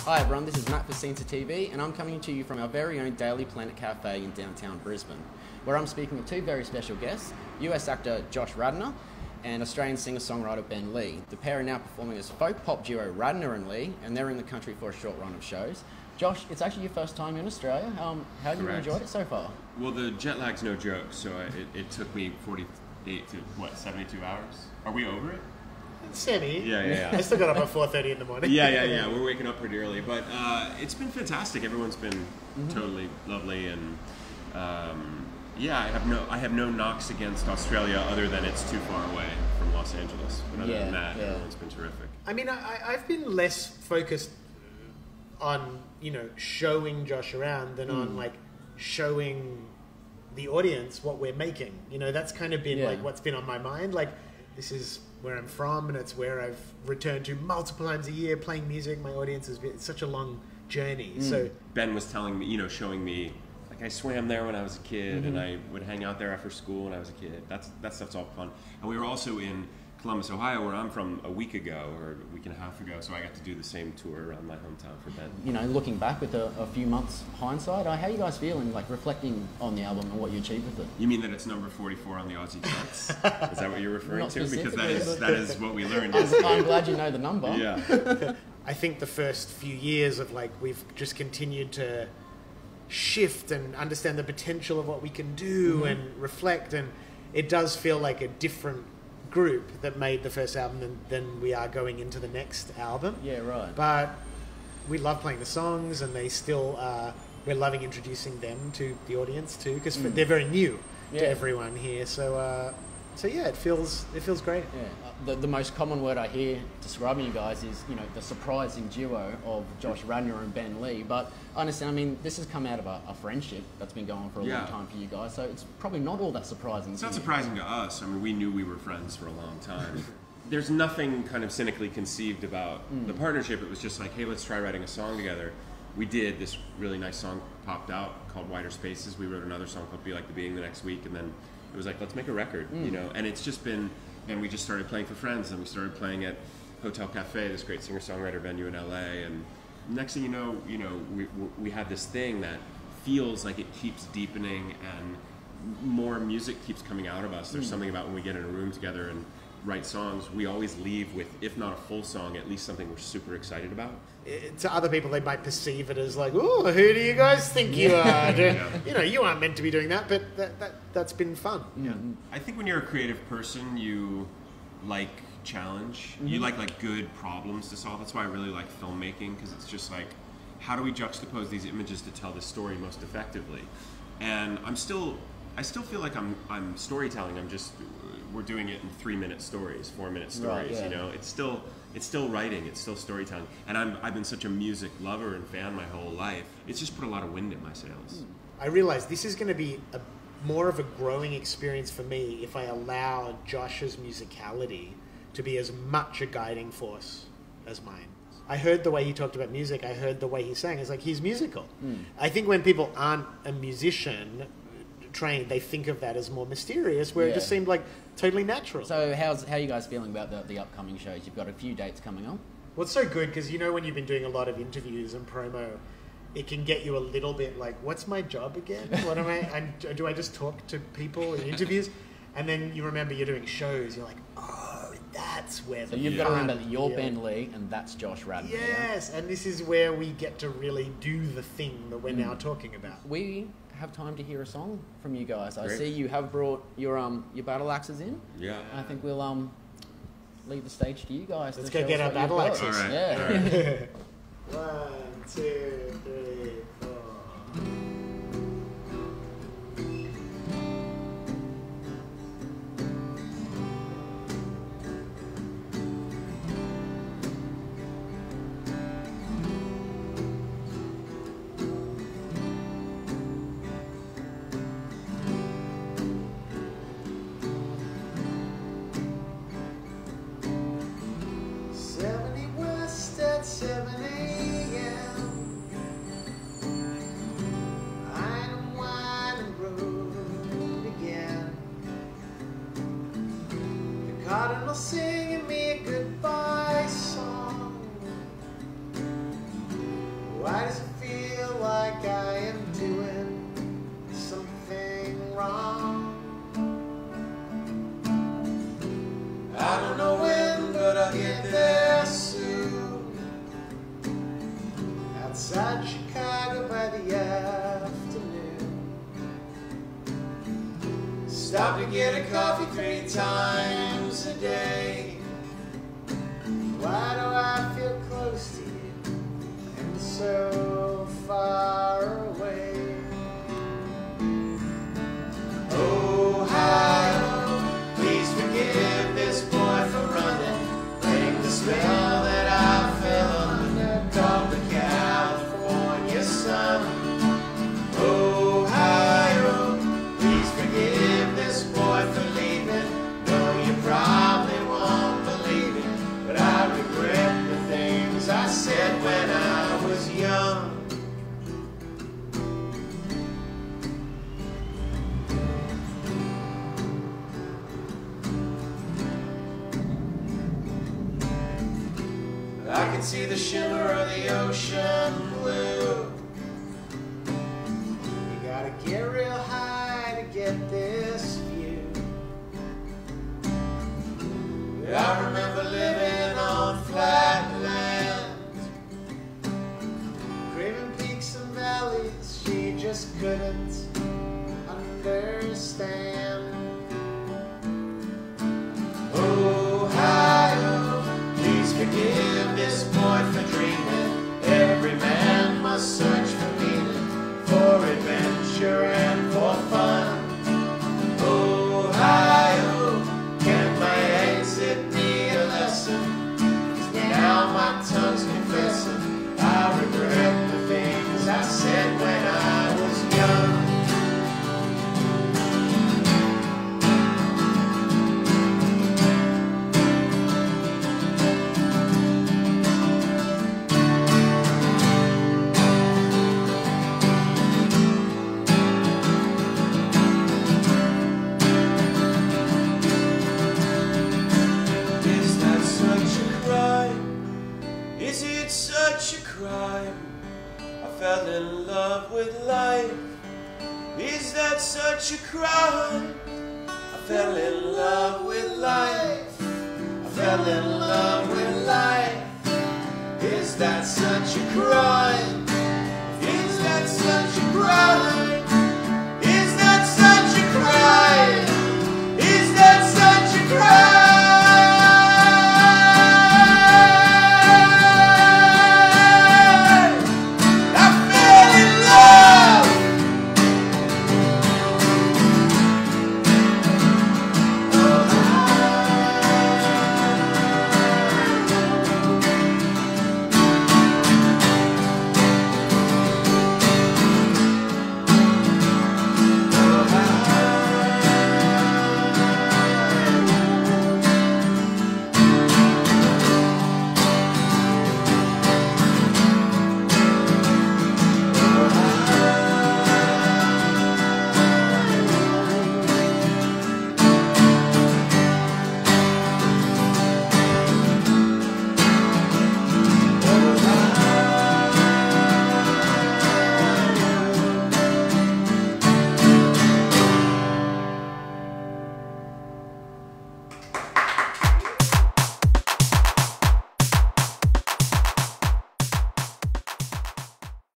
Hi everyone, this is Matt for Scenestr TV, and I'm coming to you from our very own Daily Planet Café in downtown Brisbane, where I'm speaking with two very special guests, US actor Josh Radnor and Australian singer-songwriter Ben Lee. The pair are now performing as folk pop duo Radnor and Lee, and they're in the country for a short run of shows. Josh, it's actually your first time in Australia. How have you enjoyed it so far? Well, the jet lag's no joke, so it took me 48 to, 72 hours? Are we over it? Semi. Yeah. I still got up at 4:30 in the morning. Yeah. We're waking up pretty early, but it's been fantastic. Everyone's been totally lovely, and I have no knocks against Australia other than it's too far away from Los Angeles. But other than that, everyone's been terrific. I mean, I've been less focused on showing Josh around than on like showing the audience what we're making. That's kind of been like what's been on my mind. Like, this is where I'm from, and it's where I've returned to multiple times a year playing music. My audience has been, it's such a long journey. So Ben was telling me, showing me, like, I swam there when I was a kid, and I would hang out there after school when I was a kid. That stuff's all fun. And we were also in Columbus, Ohio, where I'm from, a week ago or a week and a half ago, so I got to do the same tour around my hometown for Ben. Looking back with a few months hindsight, how are you guys feeling, like reflecting on the album and what you achieved with it? You mean that it's number 44 on the Aussie charts? Is that what you're referring to? Because that is what we learned. I'm glad you know the number. Yeah. I think the first few years of we've just continued to shift and understand the potential of what we can do and reflect, and it does feel like a different group that made the first album than we are going into the next album. Yeah, right. But we love playing the songs, and they still we're loving introducing them to the audience too, because they're very new to everyone here. So it feels great. Yeah. The most common word I hear describing you guys is the surprising duo of Josh Radnor and Ben Lee. But I understand. I mean, this has come out of a friendship that's been going on for a long time for you guys. So it's probably not all that surprising. It's not surprising to us. I mean, we knew we were friends for a long time. There's nothing kind of cynically conceived about the partnership. It was just like, hey, let's try writing a song together. We did. This really nice song popped out called Wider Spaces. We wrote another song called Be Like the Being the next week, and then it was like, let's make a record, and it's just been. And we just started playing for friends, and we started playing at Hotel Café, this great singer-songwriter venue in LA. And next thing you know, we have this thing that feels like it keeps deepening, and more music keeps coming out of us. There's something about when we get in a room together and write songs, we always leave with, if not a full song, at least something we're super excited about. To other people, they might perceive it as like, oh, who do you guys think you are? You aren't meant to be doing that, but that's been fun. Yeah. I think when you're a creative person, you like challenge. You like good problems to solve. That's why I really like filmmaking, because it's just like, how do we juxtapose these images to tell this story most effectively? And I still feel like I'm storytelling. We're doing it in 3-minute stories, 4-minute stories. Right, it's still writing, it's still storytelling. And I've been such a music lover and fan my whole life. It's just put a lot of wind in my sails. I realize this is going to be more of a growing experience for me if I allow Josh's musicality to be as much a guiding force as mine. I heard the way he talked about music. I heard the way he sang. It's like, he's musical. I think when people aren't a musician trained, they think of that as more mysterious, where it just seemed like totally natural. So how are you guys feeling about the upcoming shows? You've got a few dates coming up. Well, it's so good because when you've been doing a lot of interviews and promo, it can get you a little bit like, what's my job again? What am I? And do I just talk to people in interviews? And then you remember you're doing shows. You're like, oh, that's where. So you've got to remember that you're Ben Lee and that's Josh Radnor. Yes, and this is where we get to really do the thing that we're now talking about. We have time to hear a song from you guys. Great. I see you have brought your battle axes in. Yeah. I think we'll leave the stage to you guys. Let's go get our battle axes. All right. Yeah. All right. 1, 2, 3, 4. At 7 a.m. Hard to get a coffee 3 times a day. Why do I feel close to you and so far away? Ohio, please forgive this boy for running, letting the spell that I fell under called the California sun. Ohio, please forgive this boy for leaving. No, you probably won't believe it, but I regret the things I said when I was young. I can see the shimmer of the ocean blue. You gotta get real high to get this view. I remember living on flat land, craving peaks and valleys she just couldn't understand. Ohio, please forgive this boy for dreaming. Every man must search for meaning, for adventure and for fun. Ohio, can my exit be a lesson? 'Cause now my tongue's confessing I regret the things I said when I was young. Is it such a crime? I fell in love with life. Is that such a crime? I fell in love with life. I fell in love